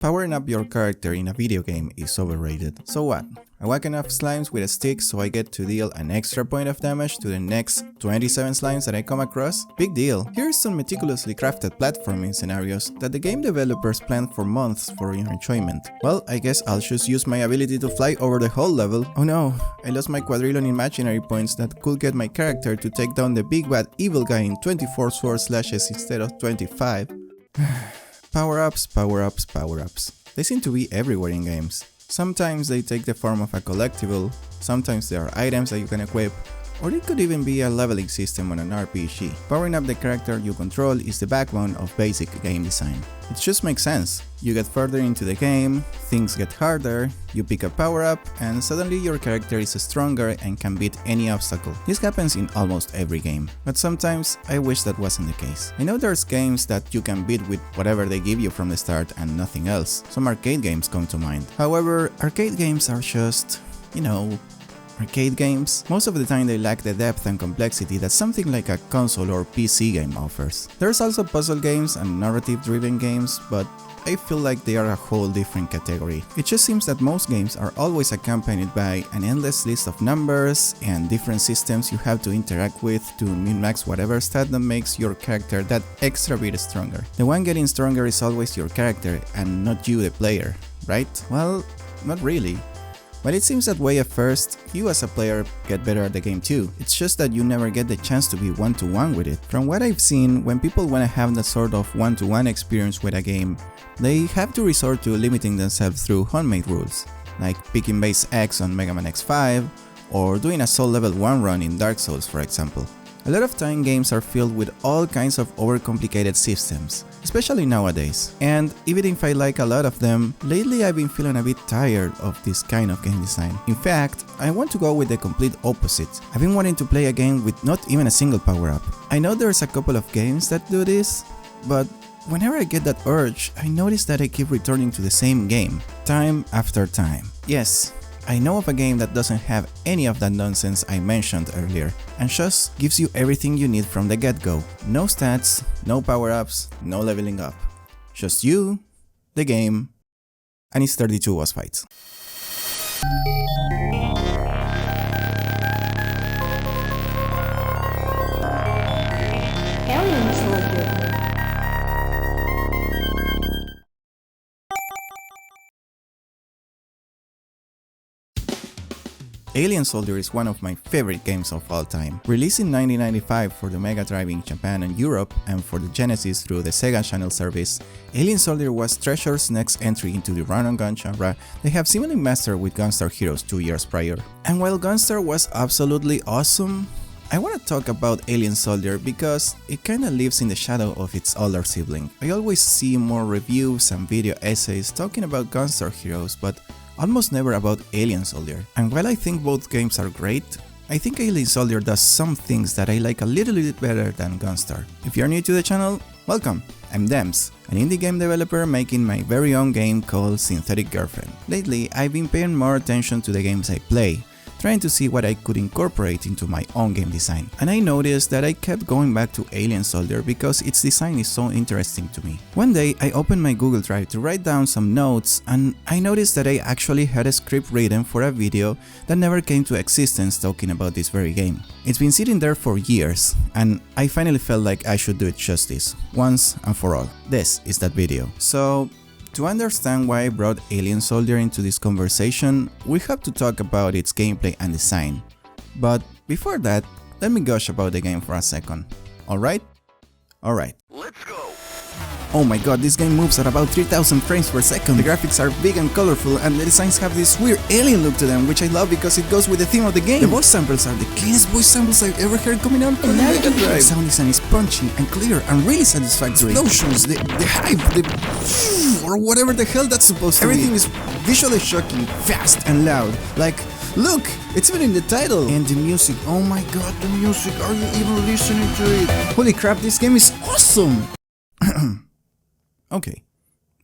Powering up your character in a video game is overrated. So what? I whack enough slimes with a stick so I get to deal an extra point of damage to the next 27 slimes that I come across? Big deal. Here's some meticulously crafted platforming scenarios that the game developers planned for months for your enjoyment. Well, I guess I'll just use my ability to fly over the whole level. Oh no, I lost my quadrillion imaginary points that could get my character to take down the big bad evil guy in 24 sword slashes instead of 25. Power-ups, power-ups, power-ups. They seem to be everywhere in games. Sometimes they take the form of a collectible, sometimes they are items that you can equip, or it could even be a leveling system on an RPG. Powering up the character you control is the backbone of basic game design. It just makes sense. You get further into the game, things get harder, you pick a power-up, and suddenly your character is stronger and can beat any obstacle. This happens in almost every game, but sometimes I wish that wasn't the case. I know there's games that you can beat with whatever they give you from the start and nothing else. Some arcade games come to mind. However, arcade games are just, arcade games. Most of the time they lack the depth and complexity that something like a console or PC game offers. There's also puzzle games and narrative-driven games, but I feel like they are a whole different category. It just seems that most games are always accompanied by an endless list of numbers and different systems you have to interact with to min-max whatever stat that makes your character that extra bit stronger. The one getting stronger is always your character and not you the player, right? Well, not really. But it seems that way at first, you as a player get better at the game too. It's just that you never get the chance to be one-to-one with it. From what I've seen, when people want to have that sort of one-to-one experience with a game, they have to resort to limiting themselves through homemade rules, like picking base X on Mega Man X5, or doing a Soul Level 1 run in Dark Souls, for example. A lot of time games are filled with all kinds of overcomplicated systems, especially nowadays, and even if I like a lot of them, lately I've been feeling a bit tired of this kind of game design. In fact, I want to go with the complete opposite. I've been wanting to play a game with not even a single power-up. I know there's a couple of games that do this, but whenever I get that urge, I notice that I keep returning to the same game, time after time. Yes, I know of a game that doesn't have any of that nonsense I mentioned earlier, and just gives you everything you need from the get-go. No stats, no power-ups, no leveling up. Just you, the game, and its 32 boss fights. Alien Soldier is one of my favorite games of all time. Released in 1995 for the Mega Drive in Japan and Europe, and for the Genesis through the Sega Channel service, Alien Soldier was Treasure's next entry into the run-and-gun genre they have seemingly mastered with Gunstar Heroes 2 years prior. And while Gunstar was absolutely awesome, I want to talk about Alien Soldier because it kinda lives in the shadow of its older sibling. I always see more reviews and video essays talking about Gunstar Heroes, but almost never about Alien Soldier. And while I think both games are great, I think Alien Soldier does some things that I like a little bit better than Gunstar. If you're new to the channel, welcome! I'm Dems, an indie game developer making my very own game called Synthetic Girlfriend. Lately, I've been paying more attention to the games I play, trying to see what I could incorporate into my own game design. And I noticed that I kept going back to Alien Soldier because its design is so interesting to me. One day I opened my Google Drive to write down some notes, and I noticed that I actually had a script written for a video that never came to existence talking about this very game. It's been sitting there for years, and I finally felt like I should do it justice, once and for all. This is that video. So, to understand why I brought Alien Soldier into this conversation, we have to talk about its gameplay and design. But before that, let me gush about the game for a second. Alright? Alright. Let's go! Oh my god, this game moves at about 3000 frames per second. The graphics are big and colorful, and the designs have this weird alien look to them, which I love because it goes with the theme of the game. The voice samples are the cleanest voice samples I've ever heard coming out from the Mega Drive. The sound design is punchy and clear and really satisfactory. Explosions, the hype, or whatever the hell that's supposed to be. Everything is visually shocking, fast and loud. Like, look, it's even in the title. And the music, oh my god, the music, are you even listening to it? Holy crap, this game is awesome! Okay,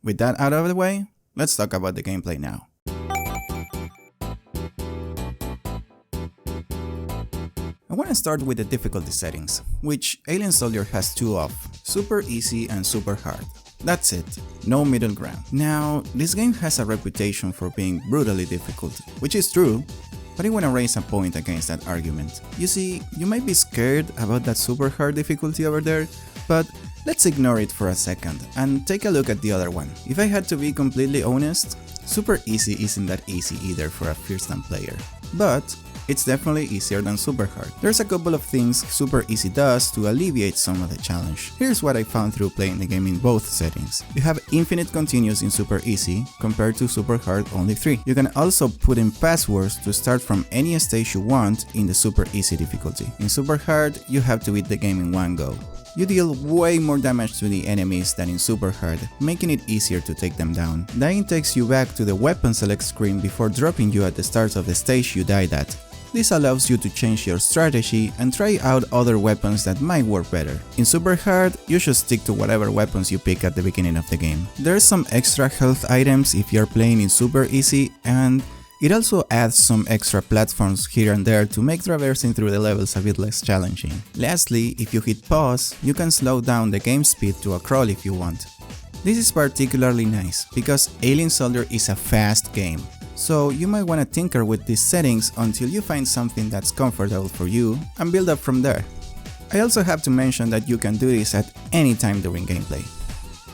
with that out of the way, let's talk about the gameplay now. I want to start with the difficulty settings, which Alien Soldier has two of, super easy and super hard. That's it, no middle ground. Now, this game has a reputation for being brutally difficult, which is true, but I wanna raise a point against that argument. You see, you might be scared about that super hard difficulty over there, but let's ignore it for a second and take a look at the other one. If I had to be completely honest, super easy isn't that easy either for a first-time player, but it's definitely easier than super hard. There's a couple of things super easy does to alleviate some of the challenge. Here's what I found through playing the game in both settings. You have infinite continues in super easy compared to super hard only 3. You can also put in passwords to start from any stage you want in the super easy difficulty. In super hard, you have to beat the game in one go. You deal way more damage to the enemies than in super hard, making it easier to take them down. Dying takes you back to the weapon select screen before dropping you at the start of the stage you died at. This allows you to change your strategy and try out other weapons that might work better. In super hard, you should stick to whatever weapons you pick at the beginning of the game. There's some extra health items if you're playing in super easy, and it also adds some extra platforms here and there to make traversing through the levels a bit less challenging. Lastly, if you hit pause, you can slow down the game speed to a crawl if you want. This is particularly nice, because Alien Soldier is a fast game, so you might want to tinker with these settings until you find something that's comfortable for you and build up from there. I also have to mention that you can do this at any time during gameplay.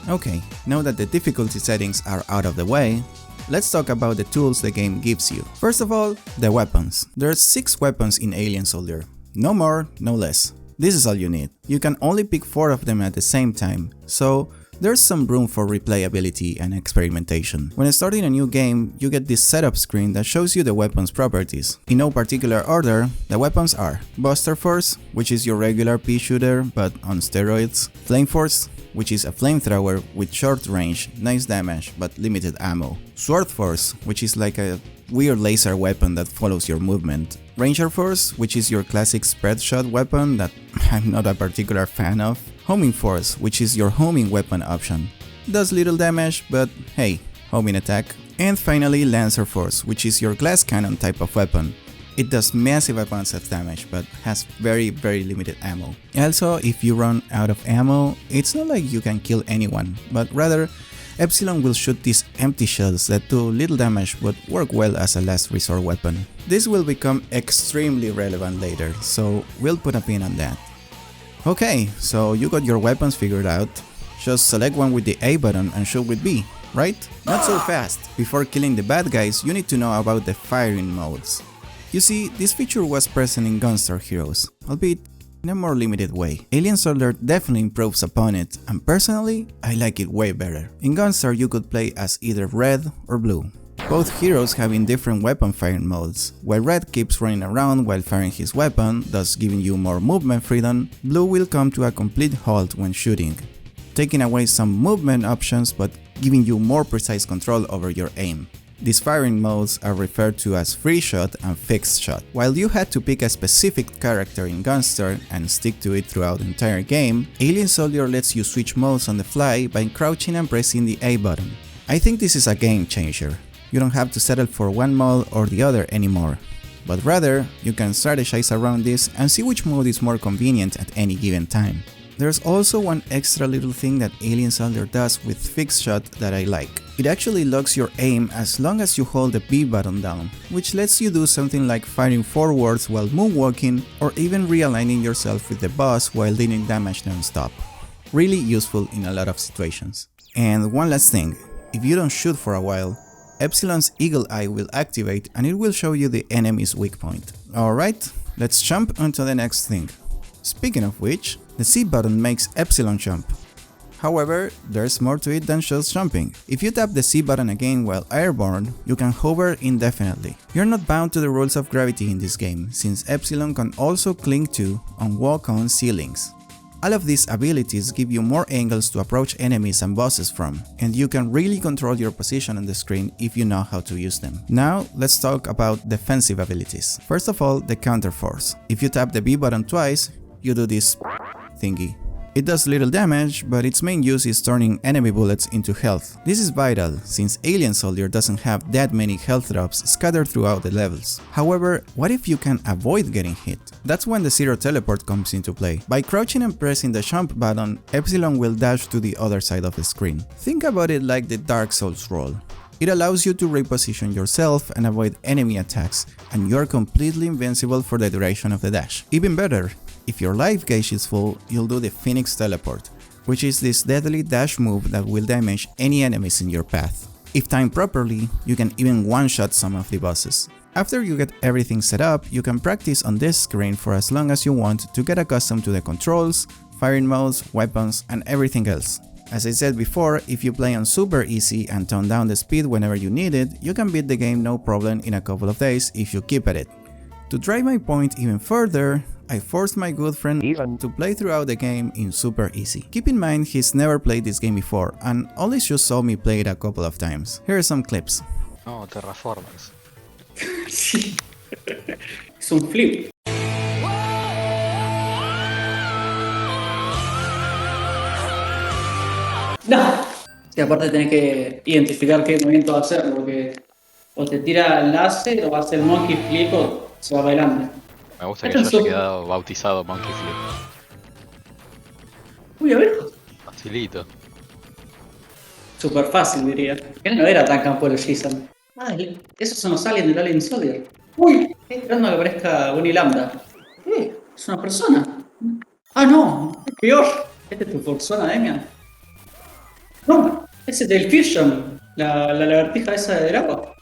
Okay, now that the difficulty settings are out of the way, let's talk about the tools the game gives you. First of all, the weapons. There's 6 weapons in Alien Soldier. No more, no less. This is all you need. You can only pick 4 of them at the same time, so there's some room for replayability and experimentation. When starting a new game, you get this setup screen that shows you the weapon's properties. In no particular order, the weapons are Buster Force, which is your regular pea shooter but on steroids, Flame Force, which is a flamethrower with short range, nice damage but limited ammo, Sword Force, which is like a weird laser weapon that follows your movement, Ranger Force, which is your classic spread shot weapon that I'm not a particular fan of, Homing Force, which is your homing weapon option. Does little damage, but hey, homing attack. And finally Lancer Force, which is your glass cannon type of weapon. It does massive amounts of damage, but has very limited ammo. Also, if you run out of ammo, it's not like you can kill anyone, but rather Epsilon will shoot these empty shells that do little damage but work well as a last resort weapon. This will become extremely relevant later, so we'll put a pin on that. Okay, so you got your weapons figured out. Just select one with the A button and shoot with B, right? Not so fast. Before killing the bad guys, you need to know about the firing modes. You see, this feature was present in Gunstar Heroes, albeit in a more limited way. Alien Soldier definitely improves upon it, and personally, I like it way better. In Gunstar you could play as either red or blue. Both heroes having different weapon firing modes. While red keeps running around while firing his weapon, thus giving you more movement freedom, blue will come to a complete halt when shooting, taking away some movement options but giving you more precise control over your aim. These firing modes are referred to as free shot and fixed shot. While you had to pick a specific character in Gunstar and stick to it throughout the entire game, Alien Soldier lets you switch modes on the fly by crouching and pressing the A button. I think this is a game changer. You don't have to settle for one mode or the other anymore, but rather you can strategize around this and see which mode is more convenient at any given time. There's also one extra little thing that Alien Soldier does with fixed shot that I like. It actually locks your aim as long as you hold the B button down, which lets you do something like firing forwards while moonwalking or even realigning yourself with the boss while dealing damage non-stop. Really useful in a lot of situations. And one last thing, if you don't shoot for a while, Epsilon's Eagle Eye will activate and it will show you the enemy's weak point. Alright, let's jump onto the next thing. Speaking of which, the C button makes Epsilon jump. However, there's more to it than just jumping. If you tap the C button again while airborne, you can hover indefinitely. You're not bound to the rules of gravity in this game, since Epsilon can also cling to and walk on ceilings. All of these abilities give you more angles to approach enemies and bosses from, and you can really control your position on the screen if you know how to use them. Now, let's talk about defensive abilities. First of all, the counter force. If you tap the B button twice, you do this thingy. It does little damage, but its main use is turning enemy bullets into health. This is vital, since Alien Soldier doesn't have that many health drops scattered throughout the levels. However, what if you can avoid getting hit? That's when the zero teleport comes into play. By crouching and pressing the jump button, Epsilon will dash to the other side of the screen. Think about it like the Dark Souls roll. It allows you to reposition yourself and avoid enemy attacks, and you're completely invincible for the duration of the dash. Even better, if your life gauge is full, you'll do the Phoenix Teleport, which is this deadly dash move that will damage any enemies in your path. If timed properly, you can even one-shot some of the bosses. After you get everything set up, you can practice on this screen for as long as you want to get accustomed to the controls, firing modes, weapons, and everything else. As I said before, if you play on super easy and tone down the speed whenever you need it, you can beat the game no problem in a couple of days if you keep at it. To drive my point even further, I forced my good friend Ivan to play throughout the game in super easy. Keep in mind he's never played this game before and only just saw me play it a couple of times. Here are some clips. No, terraformers. Sí. Es un flip. No. Y aparte tenés que identificar qué movimiento va a hacer, porque o te tira el láser o hace el monkey flip o se va para adelante. Me gusta que yo haya quedado bautizado Monkey Flip. Uy, a ver. Facilito. Súper fácil, diría. Él no era tan campo de Jason. Ah, esos son los aliens del Alien Soldier. Uy, estoy esperando a que aparezca Bonnie Lambda. Es una persona. Ah, no, es peor. ¿Este es tu persona, Demian? No, ese es del Fusion. La lagartija esa del agua.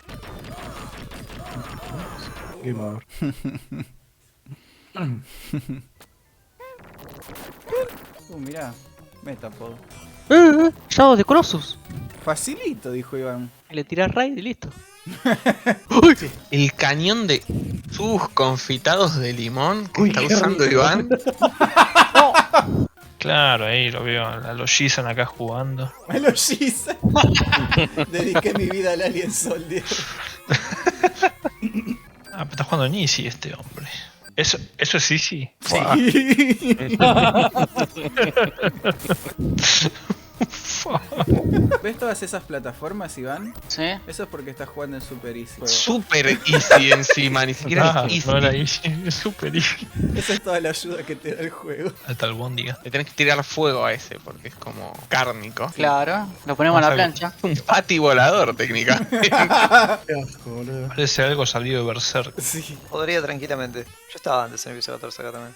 Game over. Mirá, Metapod. Shadow de Colossus. Facilito, dijo Iván. Le tirás raid y listo. Uy, el cañón de sus confitados de limón que está usando Iván. Claro, ahí lo veo a los Jason acá jugando. A los Jason. Dediqué mi vida al Alien Soldier. Ah, pero está jugando en Easy este hombre. ¿Eso es Easy? Sí. ¿Ves todas esas plataformas, Iván? Sí. Eso es porque estás jugando en Super Easy. Super easy encima, ni siquiera es easy. No era Easy, es Super Easy. Esa es toda la ayuda que te da el juego. Hasta el Bondiga. Le tenés que tirar fuego a ese porque es como cárnico. Claro, lo ponemos en la plancha. Un pati volador, técnicamente. Parece algo salido de Berserk. Sí. Podría tranquilamente. Yo estaba antes en el episodio 14 acá también.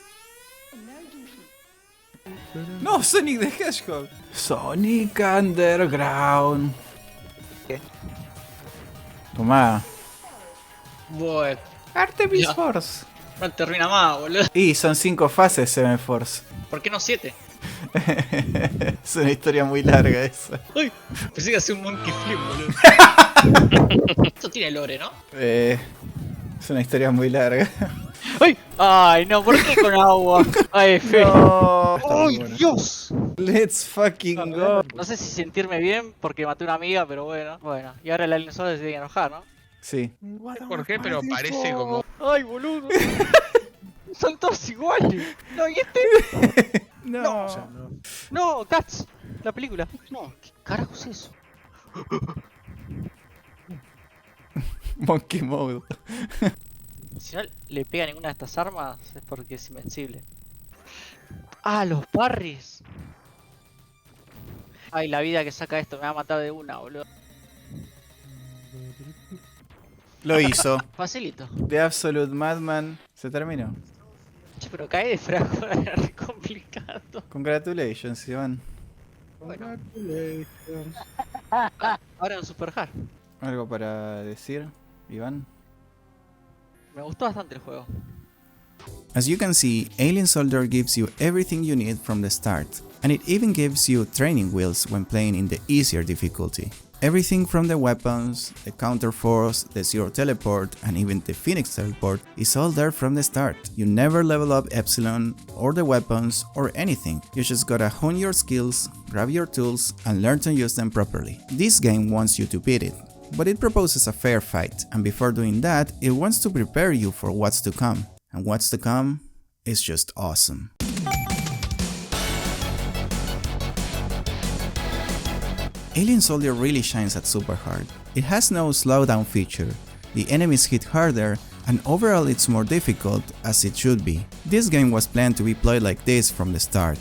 No, Sonic the Hedgehog. Sonic Underground. ¿Qué? Tomá. Bueno, Artemis Ya. Force. no termina más, boludo. Y son 5 fases, Seven Force. ¿Por qué no 7? Es una historia muy larga esa. Uy, pensé que hacía un monkey flip, boludo. Esto tiene lore, ¿no? Es una historia muy larga. ¡Ay! ¡Ay, no! ¿Por qué con agua? ¡Ay, feo! No. ¡Ay, Dios! Let's fucking go. No sé si sentirme bien porque maté a una amiga, pero bueno. Bueno, y ahora el Alien Soldier se tiene que enojar, ¿no? Sí. ¿Por qué? Pero parece como... ¡Ay, boludo! Son todos iguales. No, ¿y este? No. No, Cats. La película. No, ¿qué carajo es eso? Monkey Mode. Si no le pega ninguna de estas armas es porque es invencible. ¡Ah, los parries! Ay, la vida que saca esto me va a matar de una, boludo. Lo hizo. Facilito. The Absolute Madman se terminó. Che, pero cae de frago, era re complicado. Congratulations, Iván. Bueno. Ahora en Super Hard. ¿Algo para decir, Iván? Me gustó bastante el juego. As you can see, Alien Soldier gives you everything you need from the start, and it even gives you training wheels when playing in the easier difficulty. Everything from the weapons, the counter force, the zero teleport, and even the Phoenix teleport is all there from the start. You never level up Epsilon, or the weapons, or anything. You just gotta hone your skills, grab your tools, and learn to use them properly. This game wants you to beat it, but it proposes a fair fight, and before doing that, it wants to prepare you for what's to come. And what's to come is just awesome. Alien Soldier really shines at super hard. It has no slowdown feature, the enemies hit harder, and overall it's more difficult as it should be. This game was planned to be played like this from the start.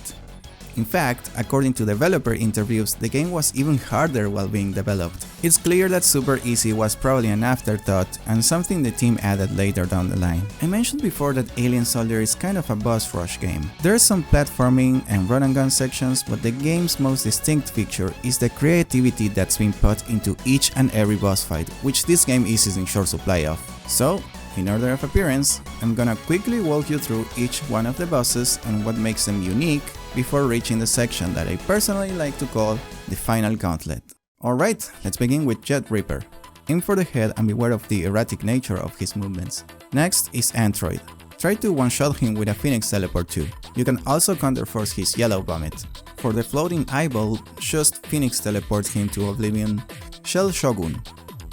In fact, according to developer interviews, the game was even harder while being developed. It's clear that super easy was probably an afterthought and something the team added later down the line. I mentioned before that Alien Soldier is kind of a boss rush game. There's some platforming and run and gun sections, but the game's most distinct feature is the creativity that's been put into each and every boss fight, which this game is in short supply of. So, in order of appearance, I'm gonna quickly walk you through each one of the bosses and what makes them unique before reaching the section that I personally like to call the Final Gauntlet. Alright, let's begin with Jet Reaper. Aim for the head and beware of the erratic nature of his movements. Next is Android. Try to one-shot him with a Phoenix Teleport too. You can also counterforce his Yellow Vomit. For the floating eyeball, just Phoenix Teleport him to Oblivion. Shell Shogun.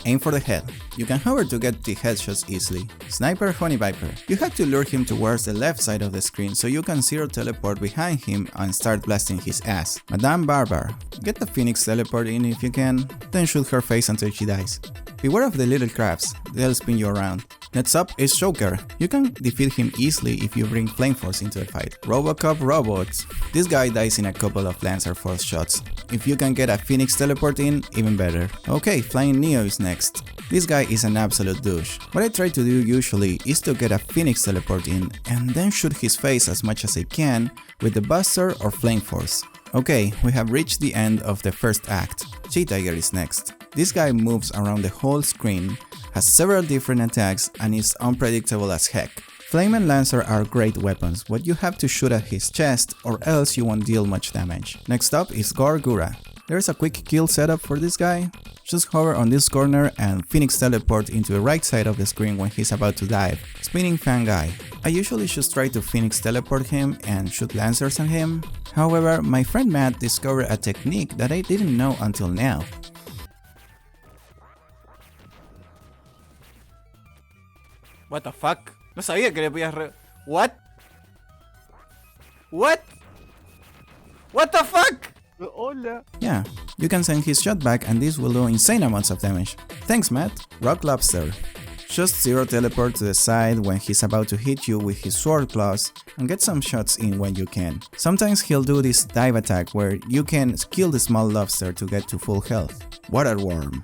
Aim for the head. You can hover to get the headshots easily. Sniper Honey Viper. You have to lure him towards the left side of the screen so you can zero teleport behind him and start blasting his ass. Madame Barbar. Get the Phoenix Teleport in if you can, then shoot her face until she dies. Beware of the little crabs, they'll spin you around. Next up is Joker. You can defeat him easily if you bring Flame Force into the fight. Robocop Robots. This guy dies in a couple of Lancer Force shots. If you can get a Phoenix Teleport in, even better. Okay, Flying Neo is next. This guy is an absolute douche. What I try to do usually is to get a Phoenix Teleport in and then shoot his face as much as I can with the Buster or Flame Force. Okay, we have reached the end of the first act. She-Tiger is next. This guy moves around the whole screen, has several different attacks, and is unpredictable as heck. Flame and Lancer are great weapons, but you have to shoot at his chest or else you won't deal much damage. Next up is Gorgura. There's a quick kill setup for this guy. Just hover on this corner and Phoenix Teleport into the right side of the screen when he's about to dive. Spinning Fan Guy. I usually just try to Phoenix Teleport him and shoot Lancers at him. However, my friend Matt discovered a technique that I didn't know until now. What the fuck? No sabía que le podías What? What? What the fuck? Hola. Yeah, you can send his shot back and this will do insane amounts of damage. Thanks, Matt. Rock Lobster. Just zero teleport to the side when he's about to hit you with his sword claws and get some shots in when you can. Sometimes he'll do this dive attack where you can kill the small lobster to get to full health. Water Worm.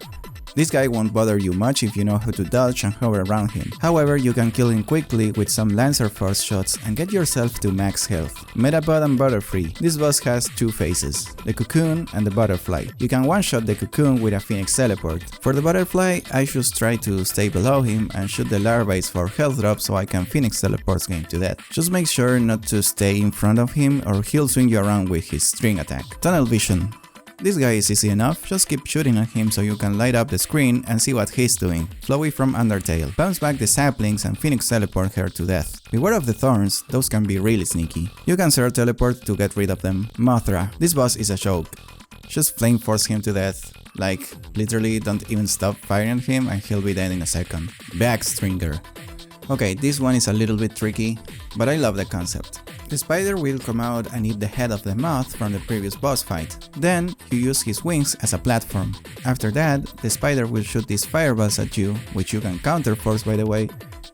This guy won't bother you much if you know how to dodge and hover around him. However, you can kill him quickly with some Lancer Force shots and get yourself to max health. Metapod and Butterfree. This boss has two phases, the Cocoon and the Butterfly. You can one-shot the Cocoon with a Phoenix Teleport. For the Butterfly, I just try to stay below him and shoot the larvae for health drop so I can Phoenix Teleport him to death. Just make sure not to stay in front of him or he'll swing you around with his string attack. Tunnel Vision. This guy is easy enough, just keep shooting at him so you can light up the screen and see what he's doing. Flowey from Undertale. Bounce back the saplings and Phoenix Teleport her to death. Beware of the thorns, those can be really sneaky. You can zero teleport to get rid of them. Mothra. This boss is a joke. Just Flame Force him to death. Like, literally don't even stop firing at him and he'll be dead in a second. Backstringer. Okay, this one is a little bit tricky, but I love the concept. The spider will come out and eat the head of the moth from the previous boss fight. Then, you use his wings as a platform. After that, the spider will shoot these fireballs at you, which you can counterforce by the way,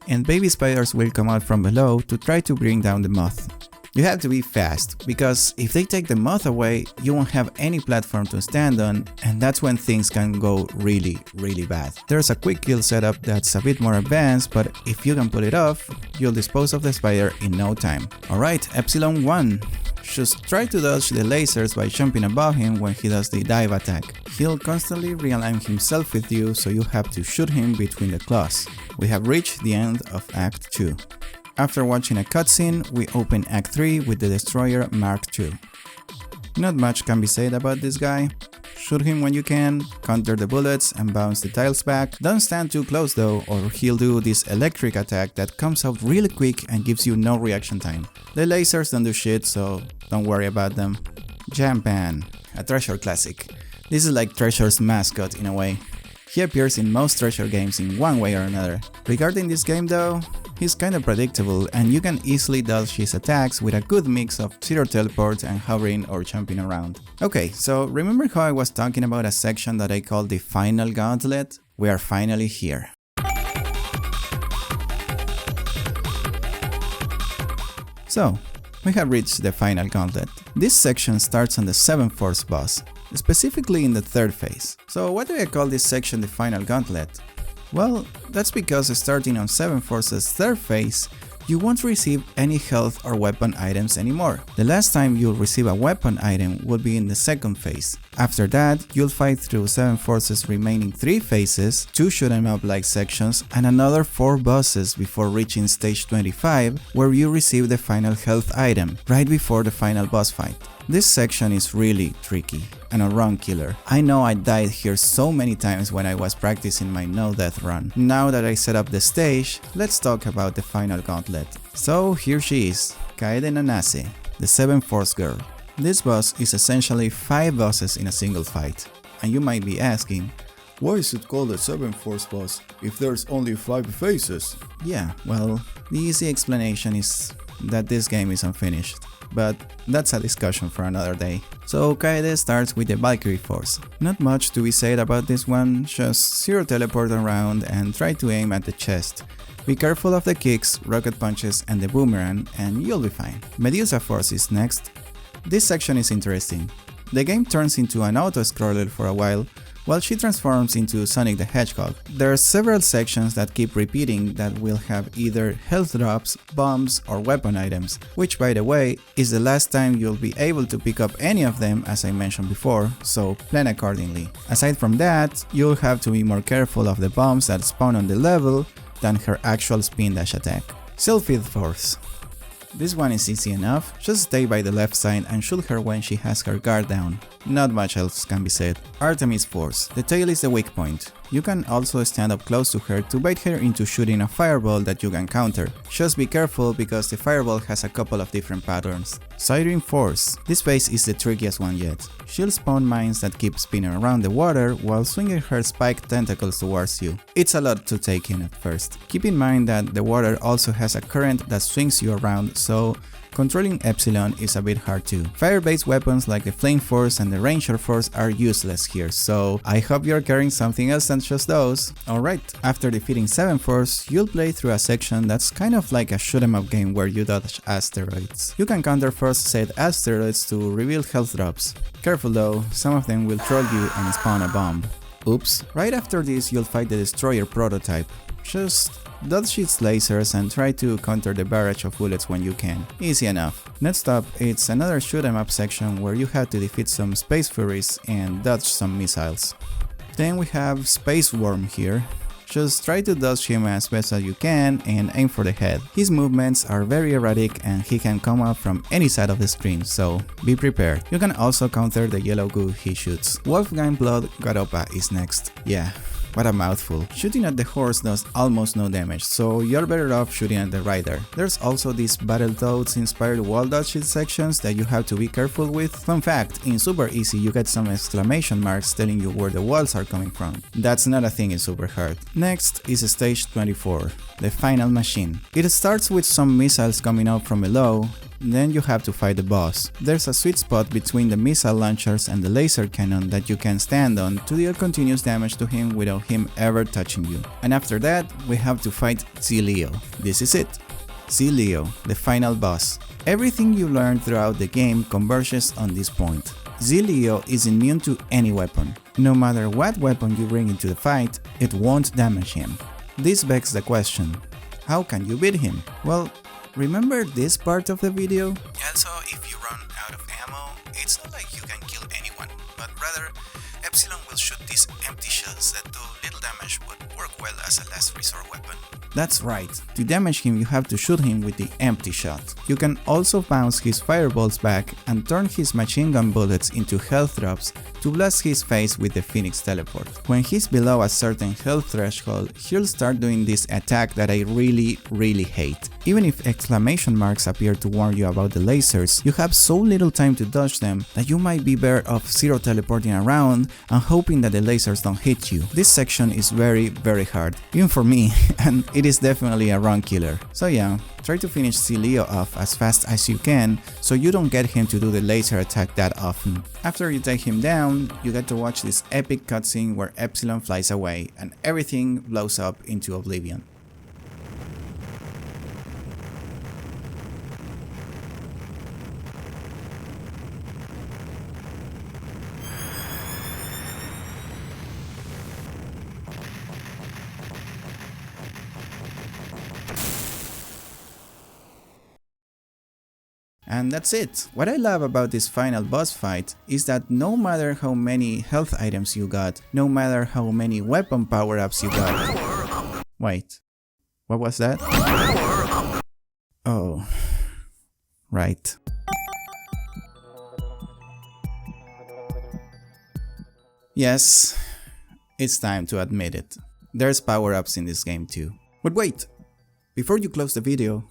and baby spiders will come out from below to try to bring down the moth. You have to be fast, because if they take the moth away, you won't have any platform to stand on, and that's when things can go really bad. There's a quick kill setup that's a bit more advanced, but if you can pull it off, you'll dispose of the spider in no time. Alright, Epsilon 1. Just try to dodge the lasers by jumping above him when he does the dive attack. He'll constantly realign himself with you, so you have to shoot him between the claws. We have reached the end of Act 2. After watching a cutscene, we open Act 3 with the Destroyer Mark II. Not much can be said about this guy. Shoot him when you can, counter the bullets and bounce the tiles back. Don't stand too close though, or he'll do this electric attack that comes out really quick and gives you no reaction time. The lasers don't do shit, so don't worry about them. Jampan, a Treasure classic. This is like Treasure's mascot in a way. He appears in most Treasure games in one way or another. Regarding this game though, He's kinda predictable and you can easily dodge his attacks with a good mix of zero teleport and hovering or jumping around. Okay, so remember how I was talking about a section that I called the Final Gauntlet? We are finally here. So, we have reached the Final Gauntlet. This section starts on the 7th Force boss, specifically in the 3rd phase. So why do I call this section the Final Gauntlet? Well, that's because starting on 7th Force's 3rd phase, you won't receive any health or weapon items anymore. The last time you'll receive a weapon item will be in the 2nd phase. After that, you'll fight through 7th Force's remaining 3 phases, 2 shoot-em-up like sections, and another 4 bosses before reaching stage 25, where you receive the final health item, right before the final boss fight. This section is really tricky and a run killer. I know I died here so many times when I was practicing my no-death run. Now that I set up the stage, let's talk about the Final Gauntlet. So here she is, Kaede Nanase, the 7th Force girl. This boss is essentially 5 bosses in a single fight. And you might be asking, why is it called a 7th Force boss if there's only 5 phases? Yeah, well, the easy explanation is that this game is unfinished. But that's a discussion for another day. So Kaede starts with the Valkyrie Force. Not much to be said about this one, just zero teleport around and try to aim at the chest. Be careful of the kicks, rocket punches and the boomerang and you'll be fine. Medusa Force is next. This section is interesting. The game turns into an auto-scroller for a while she transforms into Sonic the Hedgehog. There are several sections that keep repeating that will have either health drops, bombs or weapon items, which by the way is the last time you'll be able to pick up any of them as I mentioned before, so plan accordingly. Aside from that, you'll have to be more careful of the bombs that spawn on the level than her actual spin dash attack. Sylphid Force. This one is easy enough, just stay by the left side and shoot her when she has her guard down. Not much else can be said. Artemis Force. The tail is the weak point. You can also stand up close to her to bait her into shooting a fireball that you can counter. Just be careful because the fireball has a couple of different patterns. Siren Force. This phase is the trickiest one yet. She'll spawn mines that keep spinning around the water while swinging her spiked tentacles towards you. It's a lot to take in at first. Keep in mind that the water also has a current that swings you around, so controlling Epsilon is a bit hard too. Fire-based weapons like the Flame Force and the Ranger Force are useless here, so I hope you're carrying something else than just those. Alright, after defeating 7th Force, you'll play through a section that's kind of like a shoot-em-up game where you dodge asteroids. You can counter first said asteroids to reveal health drops. Careful though, some of them will troll you and spawn a bomb. Oops. Right after this you'll fight the Destroyer prototype. Just dodge its lasers and try to counter the barrage of bullets when you can. Easy enough. Next up, it's another shoot-em-up section where you have to defeat some Space Furies and dodge some missiles. Then we have Space Worm here. Just try to dodge him as best as you can and aim for the head. His movements are very erratic and he can come up from any side of the screen, so be prepared. You can also counter the yellow goo he shoots. Wolfgang Blood Garopa is next. Yeah. What a mouthful. Shooting at the horse does almost no damage, so you're better off shooting at the rider. There's also these Battletoads inspired wall dodging sections that you have to be careful with. Fun fact, in Super Easy you get some exclamation marks telling you where the walls are coming from. That's not a thing in Super Hard. Next is stage 24, the final machine. It starts with some missiles coming out from below. Then you have to fight the boss. There's a sweet spot between the missile launchers and the laser cannon that you can stand on to deal continuous damage to him without him ever touching you. And after that, we have to fight Z-Leo. This is it. Z-Leo, the final boss. Everything you learn throughout the game converges on this point. Z-Leo is immune to any weapon. No matter what weapon you bring into the fight, it won't damage him. This begs the question, how can you beat him? Well, remember this part of the video? Also, if you run out of ammo, it's not like you can kill anyone, but rather, Epsilon will shoot these empty shells that do little damage but work well as a last resort weapon. That's right, to damage him you have to shoot him with the empty shot. You can also bounce his fireballs back and turn his machine gun bullets into health drops to blast his face with the Phoenix teleport. When he's below a certain health threshold, he'll start doing this attack that I really hate. Even if exclamation marks appear to warn you about the lasers, you have so little time to dodge them that you might be better off zero teleporting around and hoping that the lasers don't hit you. This section is very hard. even for me, and it is definitely a run killer. So yeah, try to finish Leo off as fast as you can so you don't get him to do the laser attack that often. After you take him down, you get to watch this epic cutscene where Epsilon flies away and everything blows up into oblivion. And that's it. What I love about this final boss fight is that no matter how many health items you got, no matter how many weapon power-ups you got... Wait, what was that? Oh, right. Yes, it's time to admit it. There's power-ups in this game too. But wait, before you close the video,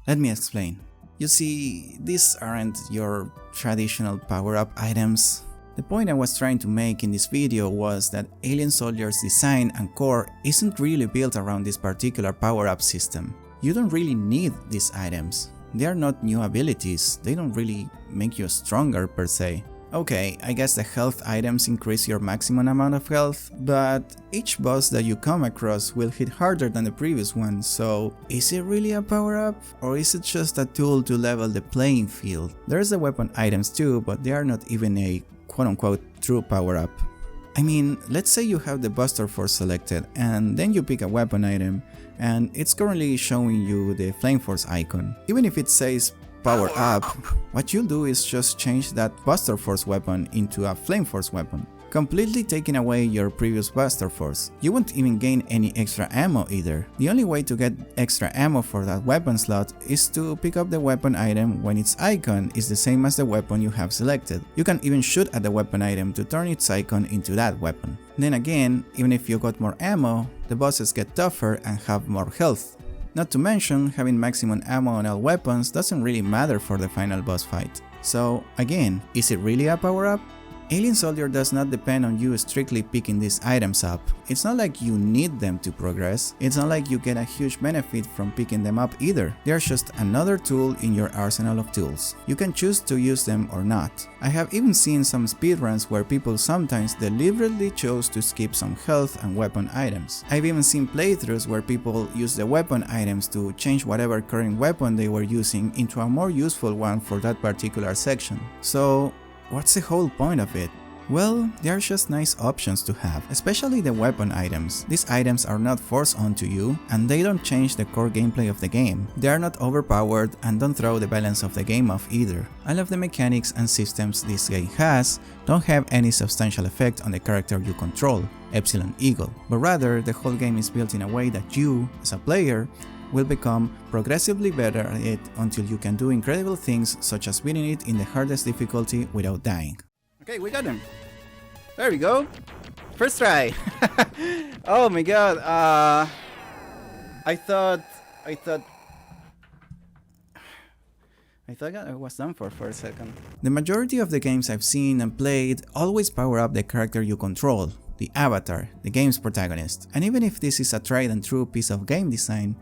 let me explain. You see, these aren't your traditional power-up items. The point I was trying to make in this video was that Alien Soldier's design and core isn't really built around this particular power-up system. You don't really need these items. They are not new abilities, they don't really make you stronger per se. Okay, I guess the health items increase your maximum amount of health, but each boss that you come across will hit harder than the previous one, so is it really a power-up? Or is it just a tool to level the playing field? There's the weapon items too, but they are not even a quote-unquote true power-up. I mean, let's say you have the Buster Force selected, and then you pick a weapon item, and it's currently showing you the Flame Force icon. Even if it says power up, what you'll do is just change that Buster Force weapon into a Flame Force weapon, completely taking away your previous Buster Force. You won't even gain any extra ammo either. The only way to get extra ammo for that weapon slot is to pick up the weapon item when its icon is the same as the weapon you have selected. You can even shoot at the weapon item to turn its icon into that weapon. Then again, even if you got more ammo, the bosses get tougher and have more health. Not to mention, having maximum ammo on all weapons doesn't really matter for the final boss fight. So again, is it really a power-up? Alien Soldier does not depend on you strictly picking these items up. It's not like you need them to progress, it's not like you get a huge benefit from picking them up either. They are just another tool in your arsenal of tools. You can choose to use them or not. I have even seen some speedruns where people sometimes deliberately chose to skip some health and weapon items. I've even seen playthroughs where people use the weapon items to change whatever current weapon they were using into a more useful one for that particular section. So what's the whole point of it? Well, they are just nice options to have, especially the weapon items. These items are not forced onto you, and they don't change the core gameplay of the game. They are not overpowered and don't throw the balance of the game off either. All of the mechanics and systems this game has don't have any substantial effect on the character you control, Epsilon Eagle, but rather the whole game is built in a way that you, as a player, will become progressively better at it until you can do incredible things such as beating it in the hardest difficulty without dying. Okay, we got him. There we go. First try. Oh my god. I thought I was done for a second. The majority of the games I've seen and played always power up the character you control, the avatar, the game's protagonist. And even if this is a tried and true piece of game design,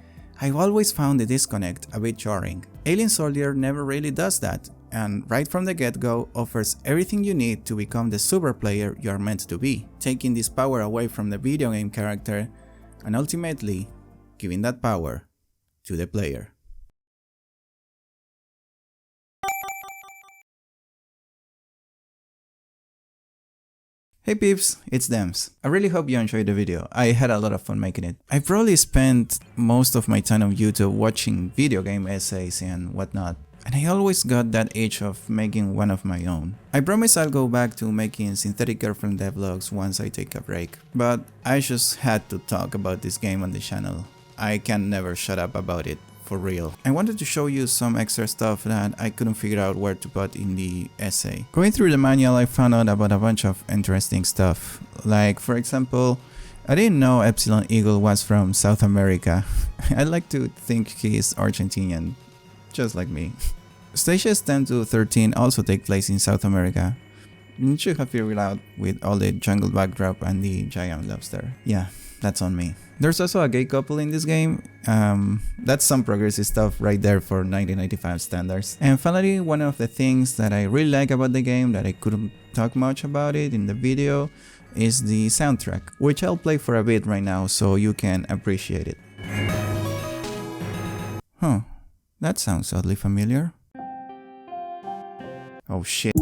I've always found the disconnect a bit jarring. Alien Soldier never really does that, and right from the get-go offers everything you need to become the super player you are meant to be, taking this power away from the video game character and ultimately giving that power to the player. Hey peeps, it's Dems. I really hope you enjoyed the video. I had a lot of fun making it. I probably spent most of my time on YouTube watching video game essays and whatnot, and I always got that itch of making one of my own. I promise I'll go back to making synthetic girlfriend devlogs once I take a break, but I just had to talk about this game on the channel. I can never shut up about it. For real. I wanted to show you some extra stuff that I couldn't figure out where to put in the essay. Going through the manual, I found out about a bunch of interesting stuff. Like, for example, I didn't know Epsilon Eagle was from South America. I like to think he is Argentinian, just like me. Stages 10 to 13 also take place in South America. It should have figured out with all the jungle backdrop and the giant lobster. Yeah, that's on me. There's also a gay couple in this game. That's some progressive stuff right there for 1995 standards. And finally, one of the things that I really like about the game, that I couldn't talk much about it in the video, is the soundtrack, which I'll play for a bit right now so you can appreciate it. Huh, that sounds oddly familiar. Oh shit.